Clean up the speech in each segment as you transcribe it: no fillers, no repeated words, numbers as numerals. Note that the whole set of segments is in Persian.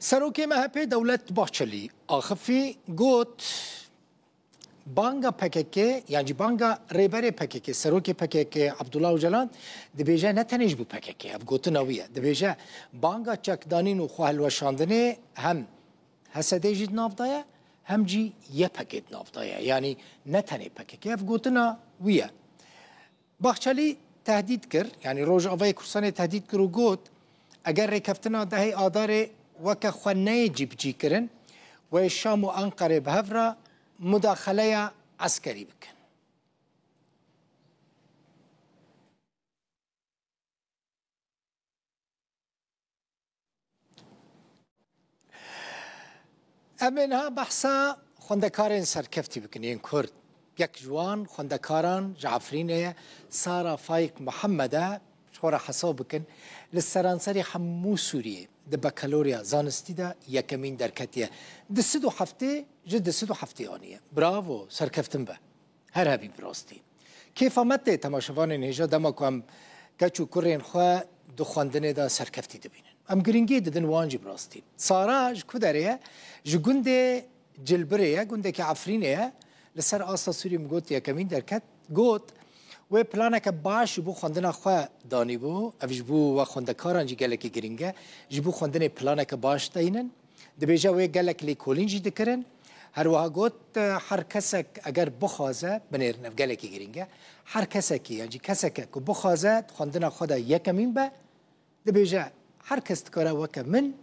سروکی MHP دولت باحچلی آخفی گوت بانگا پککی یعنی بانگا ریبر پککی سروکی پککی عبدالله اوجلان دبیجه نتنیج بو پککی اف گوت نویه دبیجه بانگا چکدانین و خواه الوشاندنه هم حسده جید نافدایه هم جی یه پکت نافدایه یعنی نتنی پککی اف گوت نویه باحچلی تهدید کر یعنی روز آوای کرسان تهدید کر و گوت اگر ریکفتنا دهی آداره وک خونه جیب جی کرن و شام و انقره به هفرا مداخله عسکری بکن. امنها بحثا خندکارن سرکفتی بکن این کرد یک جوان خندکاران جعفرینه سارا فایق محمده شورا حساب بکن لسرانسری حمو سوریه د بکالوریا زانستی دا یکمین درکتیه د سدو هفته جد سدو هفته آنیه براو سرکفتن به هر هبی براستی کیف آمد تماشاوان نهجا دما که هم کچو کرین خواه دو خواندنه دا سرکفتی دبینن ام گرینگی ددن وانجی براستی سارا جکودره جگوند جلبره گونده که عفرینه لسر آستا سوری مگوت یکمین درکت گوت و پلانک باش بو خواندن خو دانی بو اوج بو و خوندکاران جی گلک گرینگه جبو خواندن پلانک باش دینن دبیجه و گلک لیکولین جی دکرن هر وها گوت هر کسک اگر بخوازه بنرن گلک گرینگه هر کسکی یعنی کسک که بخوازه خواندن خدا یکمین به دبیجه هر کس دکاره وک من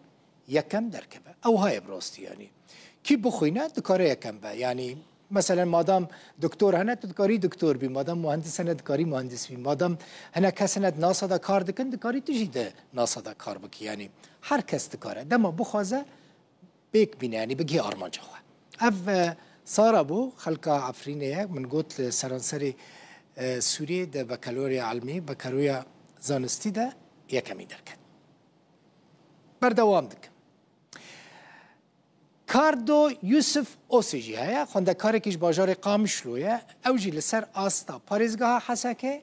یکم درکبه او های براستی یعنی کی بخوینه دکاره یکم به یعنی مثلا مادام دکتر هنه تدکاری دکتر بی مادام مهندس هنه دکاری مهندس بی مادام هنه کس هنه ناسا دا کار دکن دکاری تجید ناسا دا کار بکی یعنی هر کس دکاره دما بخوازه بیک بینه یعنی بگی آرمان جوه اف سارا بو خلقا عفرینه من گوت سرانسری سوریه ده بکالوریا علمی بکالوریا زانستی ده یکمی درکن بردوام دکن کاردو یوسف اوسیجی هیا خوندکاری کش باجار قامشلویه اوجی لسر آستا پاریزگاه حسکه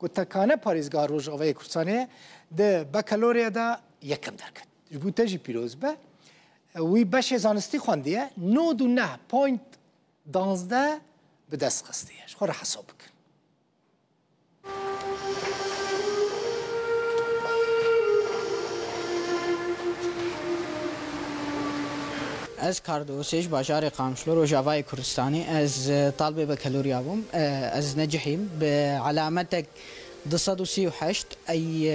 که تکانه پاریزگاه روژاوی کردستانه ده بکالوریا دا یکم درکد جبوته جی پیروز به وی بشه زانستی خوندیه 99.12 به دست خستیه خور حساب بکن از کاردوسیج باجار قامشلو روجاوای کردستانی از طالب بکالوریا بوم از نجحیم به علامتك 238 ای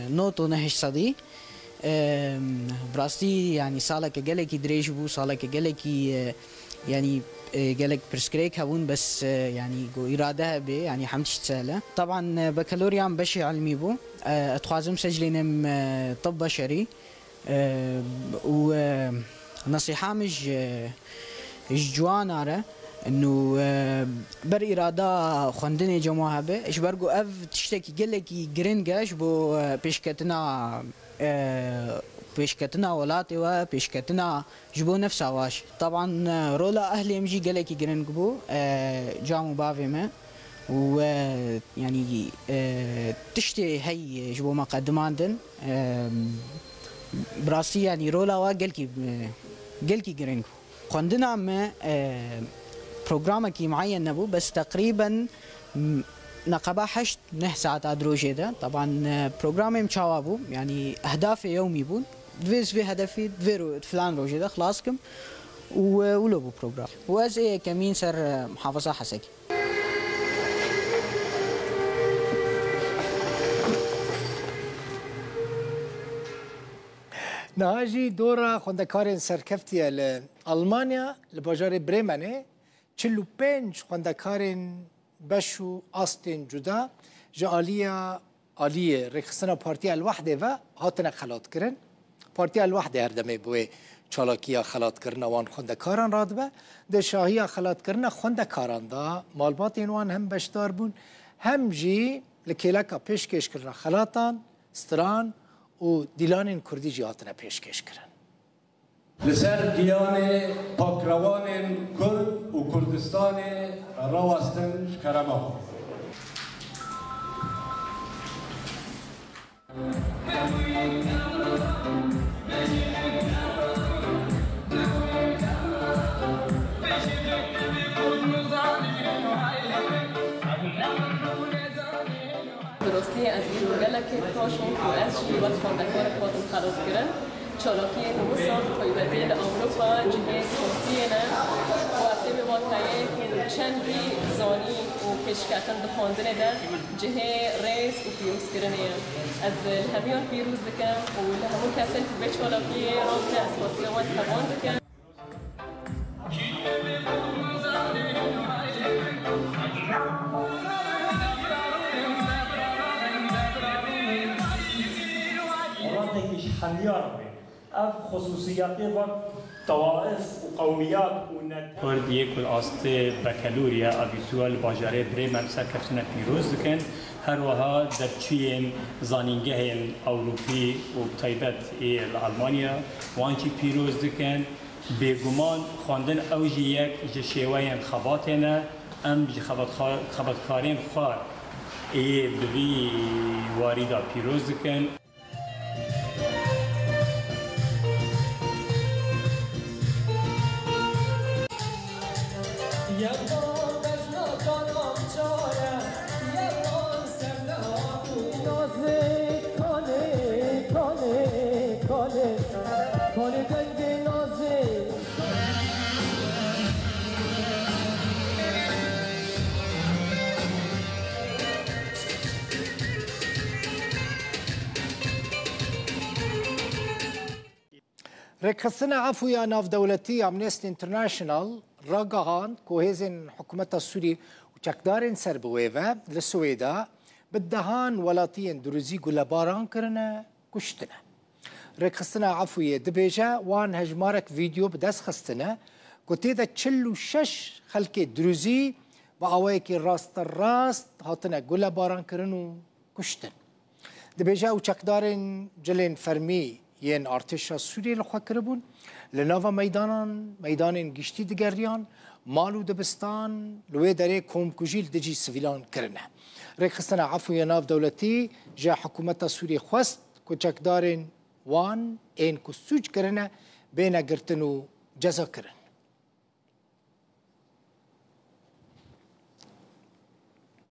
نوت و نهش صدی براستی يعني سالك قالك دريج بو سالك قالك يعني قالك برسكريك هون بس يعني جو إرادة به يعني حمتش تسالة طبعا بكالوريا بشي علمي بو اتخازم سجلينم طب بشري و نصيحة مش جوانا را انه بر اراده خوندني جماعه به ايش برغو اف تشتكي قلكي جرينجاش بو بيشكتنا ولاتي و بيشكتنا جبو نفس واش طبعا رولا اهلي امجي قلكي جرينج بو جامو بافي ما و يعني تشتي هي جبو مقدماندن براسي يعني رولا وا قلكي جرينج خوندنا ما برنامج معين نبو بس تقريبا نقبا 8 ساعات ادروجي ده طبعا برنامج مشاوابو يعني اهداف يومي بون دفيز في هدفي دفيرو فلان روجي ده خلاصكم ولو برنامج وازي كمين سر محافظه حسكي نهاجی دورا خوندکار سرکفتی لألمانیا لباجار بريمنه 45 خوندکار بشو آستین جدا جالیا عالیه رخصنا پارتی الوحده و هاتن خلات کرن پارتی الوحده هر دمه بوی چالاکیا خلات کرن وان خوندکاران راد به ده شاهی خلات کرن خوندکاران دا مالبات اینوان هم بشدار بون هم جی لکیلکا پیشکش کرن خلاتان ستران و دیلان کردی جهاتنا پیشکش کرن لسر دیان پاکروان کرد و کردستان راوستن کرما که پاشون تو از جی و خواندکار خودم خلاص کردن چالاکی نوسان تویبتی لأوروپا جهه سوسیه و افتیم واقعی چندی زانی و کشکتن دخواندنه در جهه ریس و پیروز کرنه از همیان پیروز دکن و همون کسان که به چالاکی رام که اساسی آمد توان دکن اف خصوصیات وقت طوائف و قومیات و ورد يكل أسطى بكالوريا أبيتوال باجاري بريمر سركفتنا بيروز كان هروها درچين زانينجهن أوروبي وبتايبت ألمانيا وانشي بيروز كان بگمان خواندن اوجی یک جشوین خباتنا ام خباتکارین خواه ای بوی واریدا پیروز کن رکستن عفوی ناف دولتی امنیست انترناشنال راگهان کوهزن حکومت سوری و چکدارن سر بویوه لسویدا بدهان ولاتین دروزی گلباران کرنه کشتنه. رکستن عفوی دبیجه وان هجمارک ویدیو بدست خستنه گوتیده 46 خلک دروزی و آوایی که راست هاتنه گلباران کرنو کشتن. دبیجه و چکدارن جلین فرمی ین ارتش سوریه لخوا کربون لناوا میدان گشتی دگریان مالو دبستان لوی داره کومکوژیل دجی سویلان کرنه رکستن عفوی ناف دولتی جا حکومت سوریه خواست کچکدارن وان این کسوج کرنه بین گرتنو جزا کرن